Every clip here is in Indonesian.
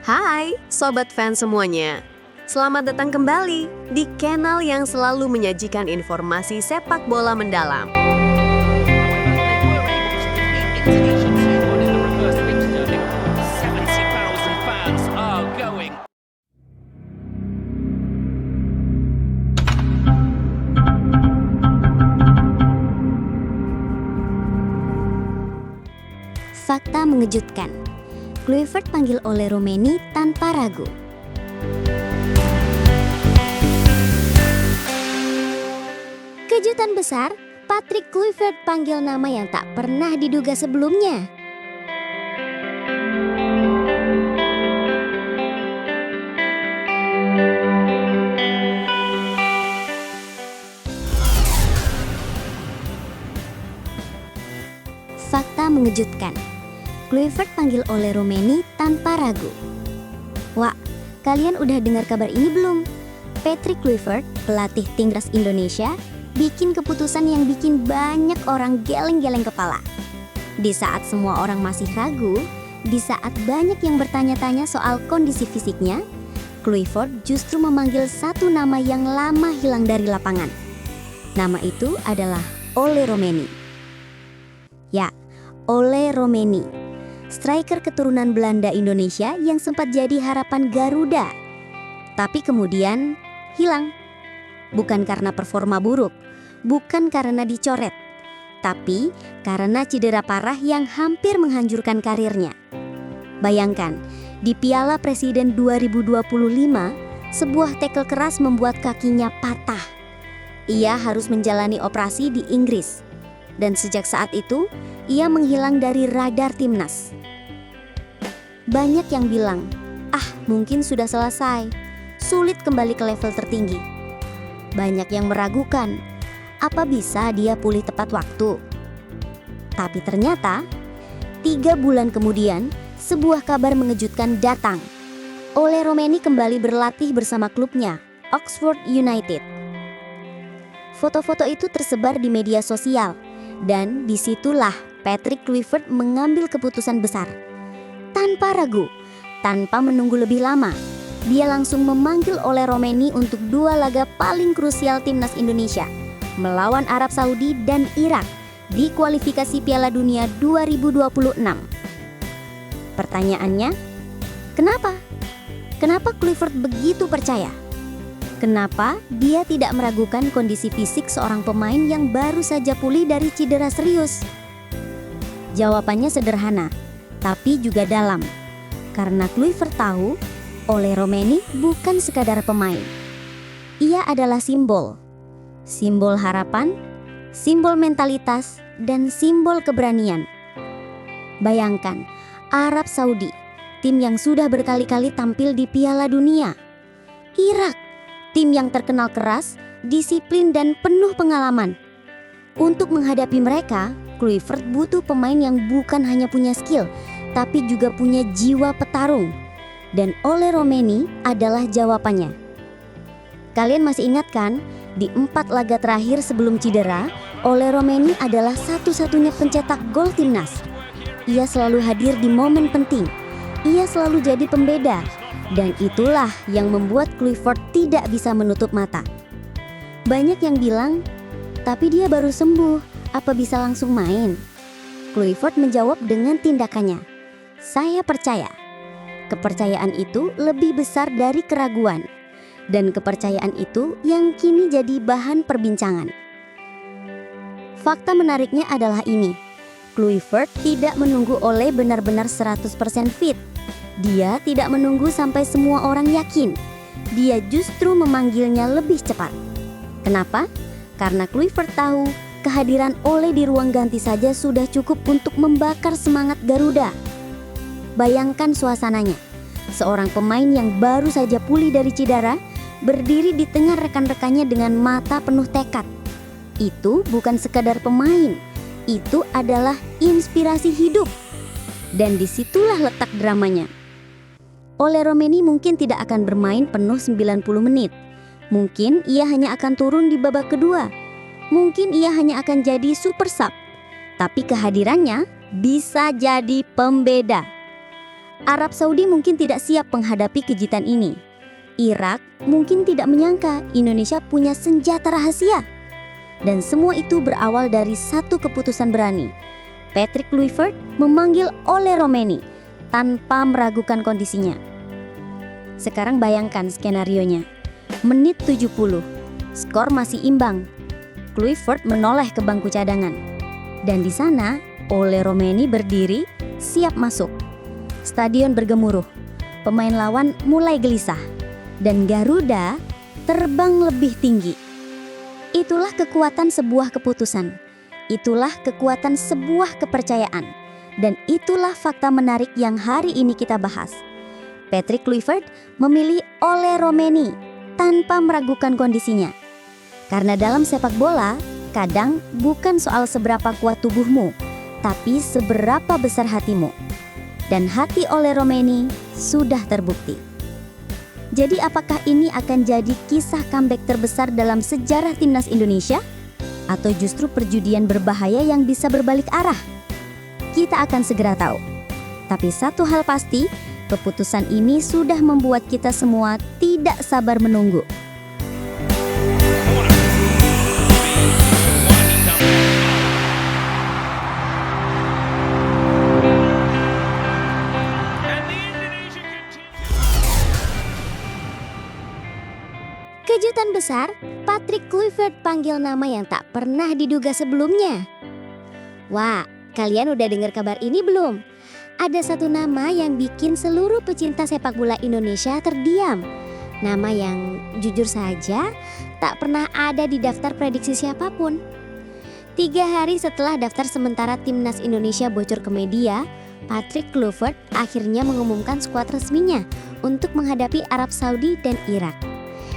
Hai, sobat fans semuanya. Selamat datang kembali di channel yang selalu menyajikan informasi sepak bola mendalam. Fakta mengejutkan. Kluivert panggil oleh Romeni tanpa ragu. Kejutan besar, Patrick Kluivert panggil nama yang tak pernah diduga sebelumnya. Fakta mengejutkan. Kluivert panggil oleh Romeni tanpa ragu. Wah, kalian udah dengar kabar ini belum? Patrick Kluivert, pelatih Timnas Indonesia, bikin keputusan yang bikin banyak orang geleng-geleng kepala. Di saat semua orang masih ragu, di saat banyak yang bertanya-tanya soal kondisi fisiknya, Kluivert justru memanggil satu nama yang lama hilang dari lapangan. Nama itu adalah Ole Romeni. Ya, Ole Romeni. Striker keturunan Belanda Indonesia yang sempat jadi harapan Garuda. Tapi kemudian hilang. Bukan karena performa buruk, bukan karena dicoret, tapi karena cedera parah yang hampir menghancurkan karirnya. Bayangkan, di Piala Presiden 2025, sebuah tackle keras membuat kakinya patah. Ia harus menjalani operasi di Inggris. Dan sejak saat itu, ia menghilang dari radar timnas. Banyak yang bilang, mungkin sudah selesai, sulit kembali ke level tertinggi. Banyak yang meragukan, apa bisa dia pulih tepat waktu? Tapi ternyata, 3 bulan kemudian, sebuah kabar mengejutkan datang. Ole Romeni kembali berlatih bersama klubnya, Oxford United. Foto-foto itu tersebar di media sosial. Dan disitulah Patrick Kluivert mengambil keputusan besar. Tanpa ragu, tanpa menunggu lebih lama, dia langsung memanggil Ole Romeni untuk 2 laga paling krusial timnas Indonesia, melawan Arab Saudi dan Irak di kualifikasi Piala Dunia 2026. Pertanyaannya, kenapa? Kenapa Kluivert begitu percaya? Kenapa dia tidak meragukan kondisi fisik seorang pemain yang baru saja pulih dari cedera serius? Jawabannya sederhana, tapi juga dalam. Karena Kluivert tahu, Ole Romeni bukan sekadar pemain. Ia adalah simbol. Simbol harapan, simbol mentalitas, dan simbol keberanian. Bayangkan, Arab Saudi, tim yang sudah berkali-kali tampil di Piala Dunia. Irak, tim yang terkenal keras, disiplin, dan penuh pengalaman. Untuk menghadapi mereka, Kluivert butuh pemain yang bukan hanya punya skill, tapi juga punya jiwa petarung. Dan Ole Romeni adalah jawabannya. Kalian masih ingat kan? Di 4 laga terakhir sebelum cedera, Ole Romeni adalah satu-satunya pencetak gol timnas. Ia selalu hadir di momen penting. Ia selalu jadi pembeda. Dan itulah yang membuat Kluivert tidak bisa menutup mata. Banyak yang bilang, tapi dia baru sembuh, apa bisa langsung main? Kluivert menjawab dengan tindakannya. Saya percaya. Kepercayaan itu lebih besar dari keraguan. Dan kepercayaan itu yang kini jadi bahan perbincangan. Fakta menariknya adalah ini. Kluivert tidak menunggu Ole benar-benar 100% fit. Dia tidak menunggu sampai semua orang yakin. Dia justru memanggilnya lebih cepat. Kenapa? Karena Kluivert tahu kehadiran Ole di ruang ganti saja sudah cukup untuk membakar semangat Garuda. Bayangkan suasananya. Seorang pemain yang baru saja pulih dari cedera, berdiri di tengah rekan-rekannya dengan mata penuh tekad. Itu bukan sekadar pemain. Itu adalah inspirasi hidup. Dan disitulah letak dramanya. Ole Romeni mungkin tidak akan bermain penuh 90 menit. Mungkin ia hanya akan turun di babak kedua. Mungkin ia hanya akan jadi super sub. Tapi kehadirannya bisa jadi pembeda. Arab Saudi mungkin tidak siap menghadapi kejutan ini. Irak mungkin tidak menyangka Indonesia punya senjata rahasia. Dan semua itu berawal dari satu keputusan berani. Patrick Kluivert memanggil Ole Roemeny tanpa meragukan kondisinya. Sekarang bayangkan skenarionya. Menit 70, skor masih imbang. Kluivert menoleh ke bangku cadangan. Dan di sana, Ole Roemeny berdiri, siap masuk. Stadion bergemuruh. Pemain lawan mulai gelisah. Dan Garuda terbang lebih tinggi. Itulah kekuatan sebuah keputusan. Itulah kekuatan sebuah kepercayaan. Dan itulah fakta menarik yang hari ini kita bahas. Patrick Kluivert memilih Ole Roemeny tanpa meragukan kondisinya. Karena dalam sepak bola, kadang bukan soal seberapa kuat tubuhmu, tapi seberapa besar hatimu. Dan hati Ole Roemeny sudah terbukti. Jadi apakah ini akan jadi kisah comeback terbesar dalam sejarah timnas Indonesia? Atau justru perjudian berbahaya yang bisa berbalik arah? Kita akan segera tahu. Tapi satu hal pasti, keputusan ini sudah membuat kita semua tidak sabar menunggu. Kejutan besar, Patrick Kluivert panggil nama yang tak pernah diduga sebelumnya. Wah, kalian udah dengar kabar ini belum? Ada satu nama yang bikin seluruh pecinta sepak bola Indonesia terdiam. Nama yang jujur saja tak pernah ada di daftar prediksi siapapun. 3 hari setelah daftar sementara timnas Indonesia bocor ke media, Patrick Kluivert akhirnya mengumumkan skuad resminya untuk menghadapi Arab Saudi dan Irak.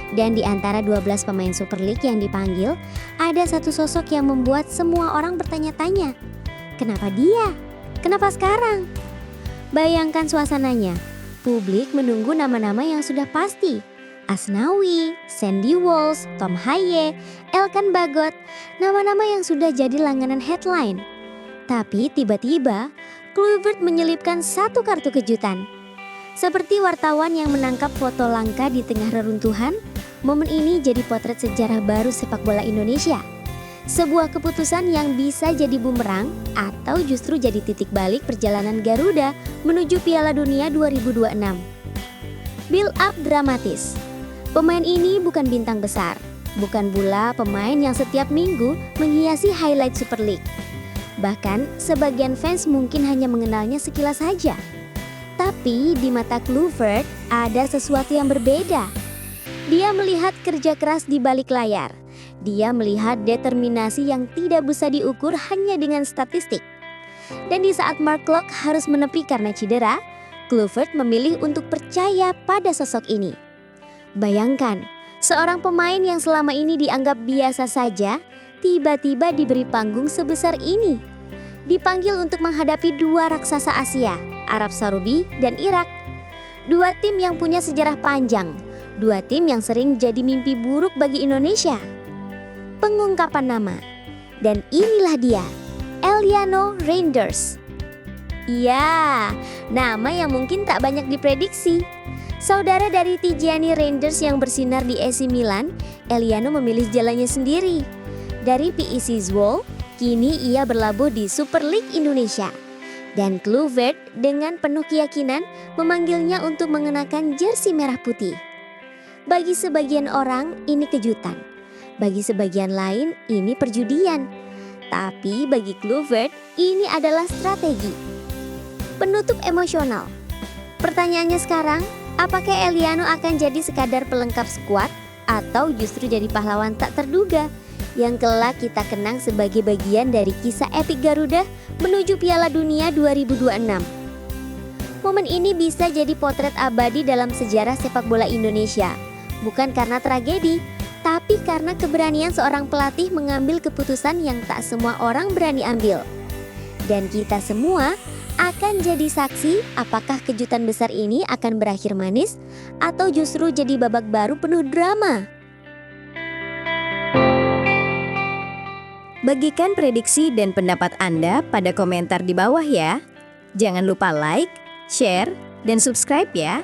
Dan di antara 12 pemain Super League yang dipanggil, ada satu sosok yang membuat semua orang bertanya-tanya. Kenapa dia? Kenapa sekarang? Bayangkan suasananya. Publik menunggu nama-nama yang sudah pasti. Asnawi, Sandy Walsh, Tom Haye, Elkan Bagot, nama-nama yang sudah jadi langganan headline. Tapi tiba-tiba, Kluivert menyelipkan satu kartu kejutan. Seperti wartawan yang menangkap foto langka di tengah reruntuhan, momen ini jadi potret sejarah baru sepak bola Indonesia. Sebuah keputusan yang bisa jadi bumerang atau justru jadi titik balik perjalanan Garuda menuju Piala Dunia 2026. Build up dramatis. Pemain ini bukan bintang besar, bukan pula pemain yang setiap minggu menghiasi highlight Super League. Bahkan sebagian fans mungkin hanya mengenalnya sekilas saja. Tapi di mata Kluivert ada sesuatu yang berbeda. Dia melihat kerja keras di balik layar. Dia melihat determinasi yang tidak bisa diukur hanya dengan statistik. Dan di saat Mark Klok harus menepi karena cedera, Kluivert memilih untuk percaya pada sosok ini. Bayangkan, seorang pemain yang selama ini dianggap biasa saja, tiba-tiba diberi panggung sebesar ini. Dipanggil untuk menghadapi 2 raksasa Asia, Arab Saudi dan Irak. 2 tim yang punya sejarah panjang, 2 tim yang sering jadi mimpi buruk bagi Indonesia. Pengungkapan nama. Dan inilah dia, Eliano Reinders. Iya, nama yang mungkin tak banyak diprediksi. Saudara dari Tidjani Reinders yang bersinar di AC Milan, Eliano memilih jalannya sendiri. Dari PEC Zwolle, kini ia berlabuh di Super League Indonesia. Dan Kluivert dengan penuh keyakinan memanggilnya untuk mengenakan jersey merah putih. Bagi sebagian orang ini kejutan. Bagi sebagian lain ini perjudian. Tapi bagi Kluivert ini adalah strategi. Penutup emosional. Pertanyaannya sekarang, apakah Eliano akan jadi sekadar pelengkap skuad atau justru jadi pahlawan tak terduga yang kelak kita kenang sebagai bagian dari kisah epik Garuda menuju Piala Dunia 2026. Momen ini bisa jadi potret abadi dalam sejarah sepak bola Indonesia, bukan karena tragedi, tapi karena keberanian seorang pelatih mengambil keputusan yang tak semua orang berani ambil. Dan kita semua akan jadi saksi apakah kejutan besar ini akan berakhir manis atau justru jadi babak baru penuh drama. Bagikan prediksi dan pendapat Anda pada komentar di bawah ya. Jangan lupa like, share, Dan subscribe ya.